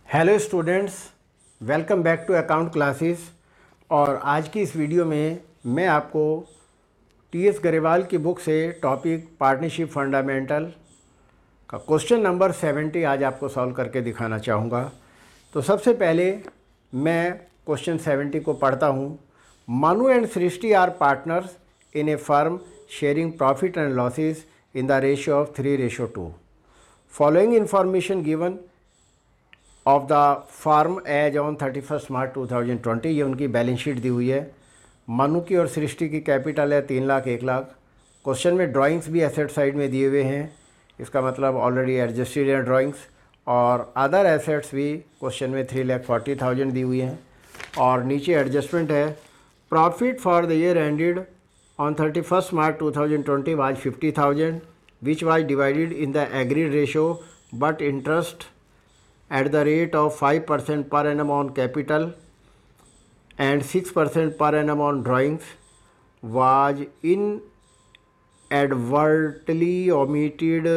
Hello students, welcome back to account classes. और आज की इस वीडियो में मैं आपको टीएस गरेवाल की बुक से टॉपिक पार्टनरशिप फंडामेंटल का क्वेश्चन नंबर 70 आज आपको सॉल्व करके दिखाना चाहूँगा। तो सबसे पहले मैं क्वेश्चन 70 को पढ़ता हूँ। Manu and Srishti are partners in a firm sharing profit and losses in the ratio of 3:2। Following information given of the firm as on 31 March 2020। ये उनकी बैलेंस शीट दी हुई है। मनु की और सृष्टि की कैपिटल है 3 लाख 1 लाख। क्वेश्चन में ड्राइंग्स भी एसेट साइड में दिए हुए हैं, इसका मतलब ऑलरेडी एडजस्टेड है ड्राइंग्स। और अदर एसेट्स भी क्वेश्चन में 3,40,000 दी हुई हैं। और नीचे एडजस्टमेंट है। Profit for the year ended on 31 March 2020 was 50,000 which was divided in the agreed ratio but interest at the rate of 5% per annum on capital and 6% per annum on drawings was inadvertently omitted.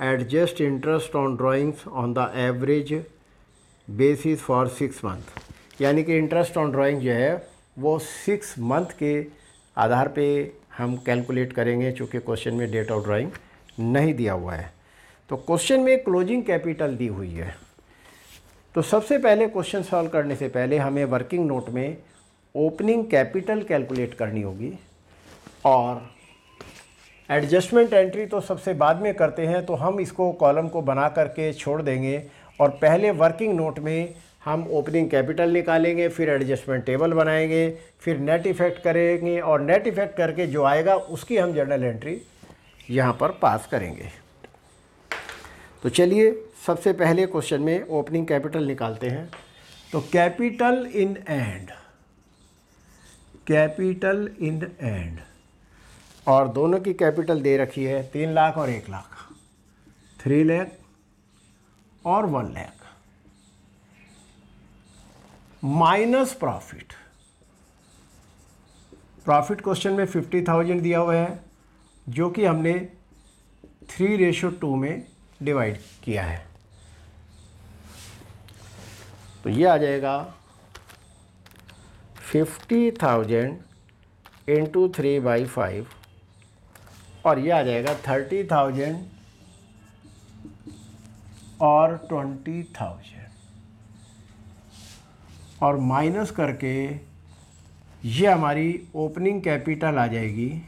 Adjust interest on drawings on the average basis for 6 month। यानी कि interest on drawing जो है वो 6 month के आधार पे हम calculate करेंगे, चूँकि क्वेश्चन में डेट ऑफ ड्राइंग नहीं दिया हुआ है। तो क्वेश्चन में क्लोजिंग कैपिटल दी हुई है। तो सबसे पहले क्वेश्चन सॉल्व करने से पहले हमें वर्किंग नोट में ओपनिंग कैपिटल कैलकुलेट करनी होगी और एडजस्टमेंट एंट्री तो सबसे बाद में करते हैं। तो हम इसको कॉलम को बना करके छोड़ देंगे और पहले वर्किंग नोट में हम ओपनिंग कैपिटल निकालेंगे, फिर एडजस्टमेंट टेबल बनाएंगे, फिर नेट इफ़ेक्ट करेंगे और नेट इफ़ेक्ट करके जो आएगा उसकी हम जर्नल एंट्री यहाँ पर पास करेंगे। तो चलिए सबसे पहले क्वेश्चन में ओपनिंग कैपिटल निकालते हैं। तो कैपिटल इन एंड और दोनों की कैपिटल दे रखी है 3 लाख और 1 लाख, 3 लाख और 1 lakh minus profit. Profit question में 50,000 दिया हुआ है जो कि हमने 3:2 में डिवाइड किया है। तो ये आ जाएगा 50,000 इंटू 3/5 और ये आ जाएगा 30,000 और 20,000 और माइनस करके ये हमारी ओपनिंग कैपिटल आ जाएगी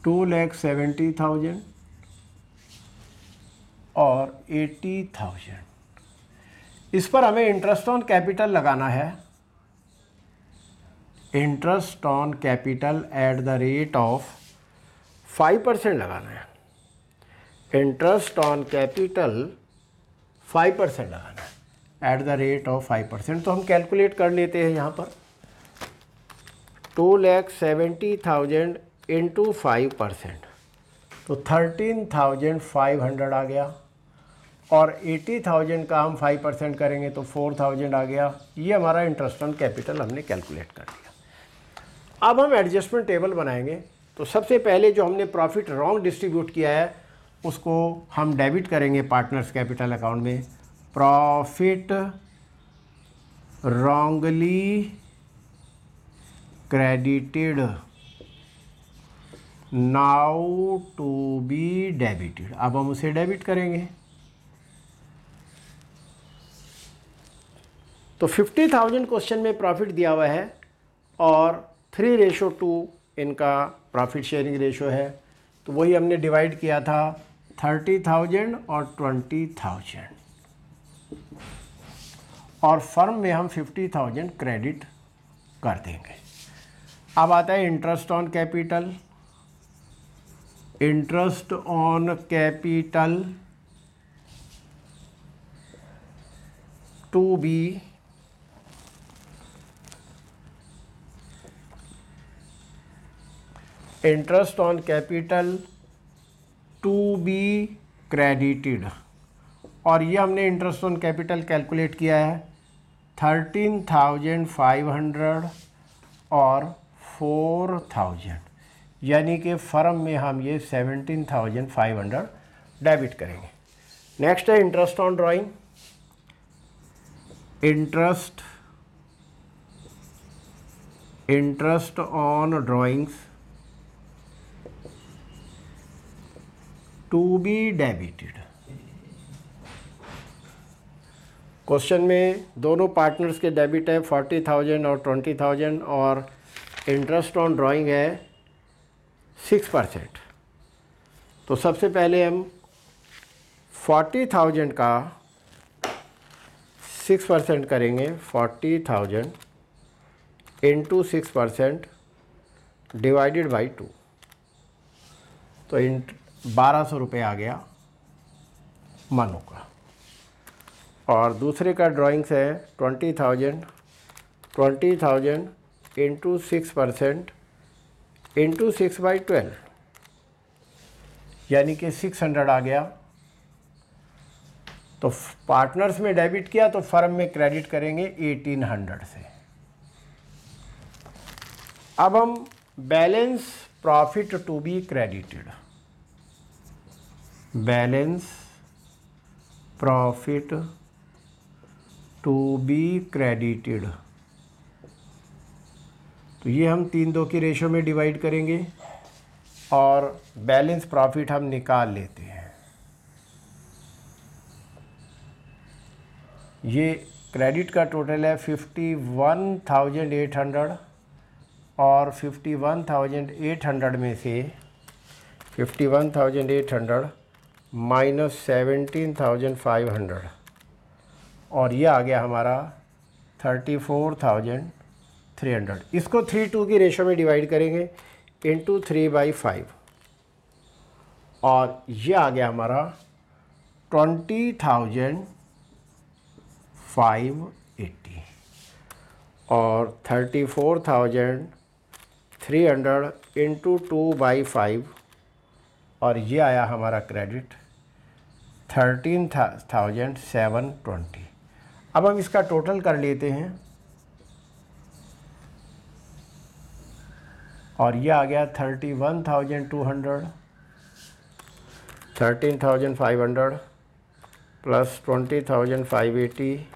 2,70,000 और 80,000। इस पर हमें इंटरेस्ट ऑन कैपिटल लगाना है। Interest on capital at the rate of 5% लगाना है। इंटरेस्ट ऑन कैपिटल 5% लगाना है एट द रेट ऑफ 5%। तो हम कैलकुलेट कर लेते हैं यहाँ पर 2,70,000 इंटू 5%, तो 13,500 आ गया और 80,000 का हम 5% करेंगे तो 4,000 आ गया। ये हमारा इंटरेस्ट ऑन कैपिटल हमने कैलकुलेट कर दिया। अब हम एडजस्टमेंट टेबल बनाएंगे। तो सबसे पहले जो हमने प्रॉफिट रॉन्ग डिस्ट्रीब्यूट किया है उसको हम डेबिट करेंगे पार्टनर्स कैपिटल अकाउंट में। Profit wrongly credited now to be debited. अब हम उसे डेबिट करेंगे। तो 50,000 क्वेश्चन में प्रॉफिट दिया हुआ है और 3:2 इनका प्रॉफिट शेयरिंग रेशो है। तो वही हमने डिवाइड किया था 30,000 और 20,000 और फर्म में हम 50,000 क्रेडिट कर देंगे। अब आता है interest on capital. Interest on capital to be interest on capital to be credited और ये हमने इंटरेस्ट ऑन कैपिटल कैलकुलेट किया है 13,500 और 4,000। यानी कि फर्म में हम ये 17,500 डेबिट करेंगे। नेक्स्ट है interest on drawing. Interest on drawings to be debited. Question में दोनों पार्टनर्स के डेबिट है 40,000 और 20,000 और इंटरेस्ट ऑन ड्राइंग है 6%। तो सबसे पहले हम 40,000 का 6% करेंगे। 40,000 इंटू 6% डिवाइडेड बाई 2, तो 1200 रुपये आ गया मनु का। और दूसरे का ड्राइंग्स है 20,000 इंटू 6% इंटू 6/12, यानी कि 600 आ गया। तो पार्टनर्स में डेबिट किया तो फर्म में क्रेडिट करेंगे 1800 से। अब हम balance profit to be credited, balance profit to be credited, तो ये हम 3-2 की रेशो में डिवाइड करेंगे और बैलेंस प्रॉफिट हम निकाल लेते हैं। ये क्रेडिट का टोटल है 51,800 और 51,800 में से 51,800 माइनस 17,500 और ये आ गया हमारा 34,300। इसको 3:2 की रेशो में डिवाइड करेंगे इंटू 3/5 और ये आ गया हमारा 20,580 और 34,300 इंटू 2/5 और ये आया हमारा क्रेडिट 13,720। अब हम इसका टोटल कर लेते हैं और ये आ गया 31,200, 13,500 प्लस 20,580,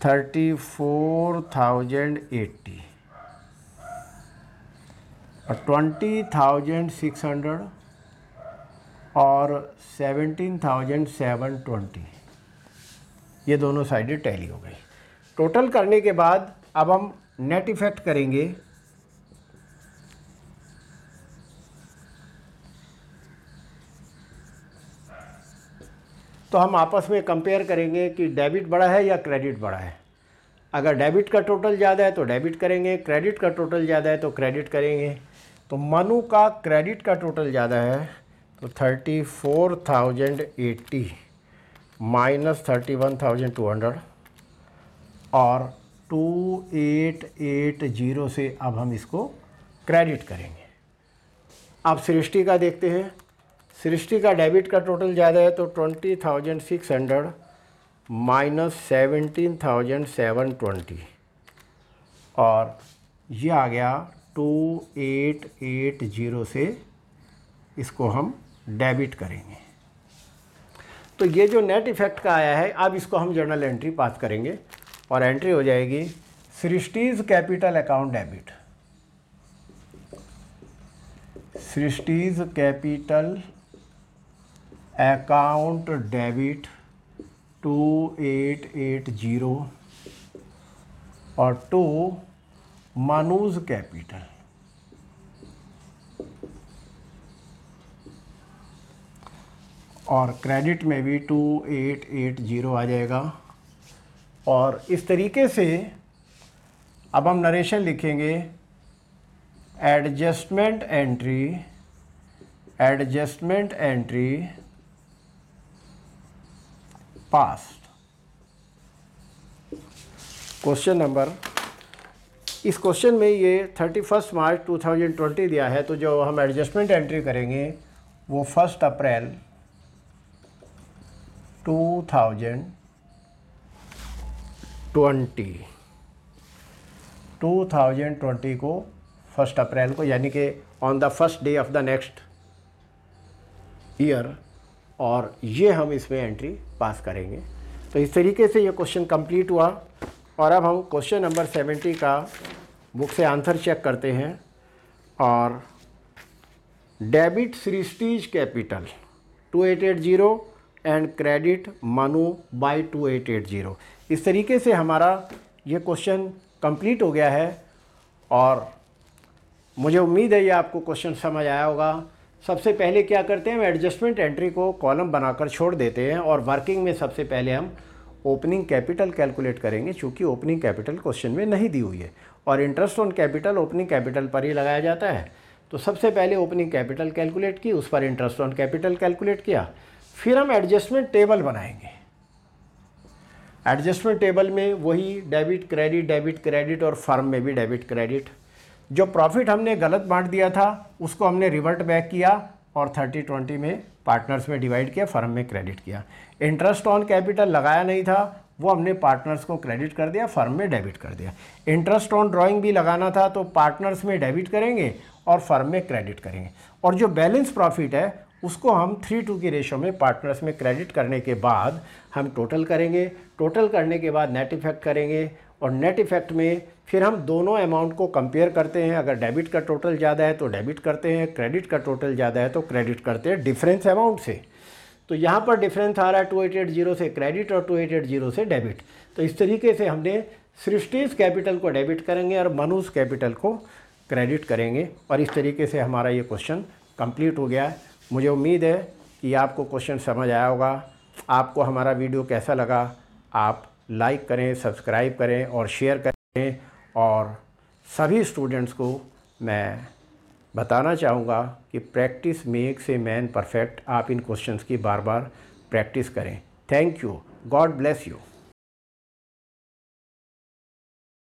34,080 और 20,600 और 17,720, ये दोनों साइडें टैली हो गई। टोटल करने के बाद अब हम नेट इफेक्ट करेंगे। तो हम आपस में कंपेयर करेंगे कि डेबिट बड़ा है या क्रेडिट बड़ा है। अगर डेबिट का टोटल ज़्यादा है तो डेबिट करेंगे, क्रेडिट का टोटल ज़्यादा है तो क्रेडिट करेंगे। तो मनु का क्रेडिट का टोटल ज़्यादा है तो 34,080 माइनस 31,200 और 2880 से अब हम इसको क्रेडिट करेंगे। अब सृष्टि का देखते हैं। सृष्टि का डेबिट का टोटल ज़्यादा है तो 20,600 माइनस 17,720 और ये आ गया 2880 से इसको हम डेबिट करेंगे। तो ये जो नेट इफेक्ट का आया है, अब इसको हम जर्नल एंट्री पास करेंगे और एंट्री हो जाएगी Srishti's capital account debit, Srishti's capital account debit 2880 और टू मनुज कैपिटल, और क्रेडिट में भी 2880 आ जाएगा। और इस तरीके से अब हम नरेशन लिखेंगे adjustment entry past. Question number, इस क्वेश्चन में ये 31 मार्च 2020 दिया है, तो जो हम एडजस्टमेंट एंट्री करेंगे वो 1 अप्रैल 2020 को 1 अप्रैल को, यानी कि on the first day of the next year, और ये हम इसमें एंट्री पास करेंगे। तो इस तरीके से ये क्वेश्चन कंप्लीट हुआ। और अब हम क्वेश्चन नंबर 70 का बुक से आंसर चेक करते हैं। और debit Srishti's capital 2880 and credit Manu by 2880, इस तरीके से हमारा ये क्वेश्चन कंप्लीट हो गया है। और मुझे उम्मीद है ये आपको क्वेश्चन समझ आया होगा। सबसे पहले क्या करते हैं, हम एडजस्टमेंट एंट्री को कॉलम बनाकर छोड़ देते हैं और वर्किंग में सबसे पहले हम ओपनिंग कैपिटल कैलकुलेट करेंगे, चूँकि ओपनिंग कैपिटल क्वेश्चन में नहीं दी हुई है और interest on capital opening capital पर ही लगाया जाता है। तो सबसे पहले ओपनिंग कैपिटल कैलकुलेट की, उस पर इंटरेस्ट ऑन कैपिटल कैलकुलेट किया, फिर हम एडजस्टमेंट टेबल बनाएंगे। एडजस्टमेंट टेबल में वही डेबिट क्रेडिट और फर्म में भी डेबिट क्रेडिट। जो प्रॉफिट हमने गलत बांट दिया था उसको हमने रिवर्ट बैक किया और 30-20 में पार्टनर्स में डिवाइड किया, फर्म में क्रेडिट किया। इंटरेस्ट ऑन कैपिटल लगाया नहीं था, वो हमने पार्टनर्स को क्रेडिट कर दिया, फर्म में डेबिट कर दिया। इंटरेस्ट ऑन ड्राइंग भी लगाना था तो पार्टनर्स में डेबिट करेंगे और फर्म में क्रेडिट करेंगे। और जो बैलेंस प्रॉफिट है उसको हम 3:2 की रेशो में पार्टनर्स में क्रेडिट करने के बाद हम टोटल करेंगे। टोटल करने के बाद नेट इफेक्ट करेंगे और नेट इफेक्ट में फिर हम दोनों अमाउंट को कंपेयर करते हैं। अगर डेबिट का टोटल ज़्यादा है तो डेबिट करते हैं, क्रेडिट का टोटल ज़्यादा है तो क्रेडिट करते हैं डिफरेंस अमाउंट से। तो यहाँ पर डिफरेंस आ रहा है 2880 से क्रेडिट और 2880 से डेबिट। तो इस तरीके से हमने सृष्टिज कैपिटल को डेबिट करेंगे और मनुज कैपिटल को क्रेडिट करेंगे। और इस तरीके से हमारा ये क्वेश्चन कंप्लीट हो गया है। मुझे उम्मीद है कि आपको क्वेश्चन समझ आया होगा। आपको हमारा वीडियो कैसा लगा, आप लाइक करें, सब्सक्राइब करें और शेयर करें। और सभी स्टूडेंट्स को मैं बताना चाहूँगा कि practice makes a man perfect. आप इन क्वेश्चंस की बार बार प्रैक्टिस करें। Thank you. God bless you.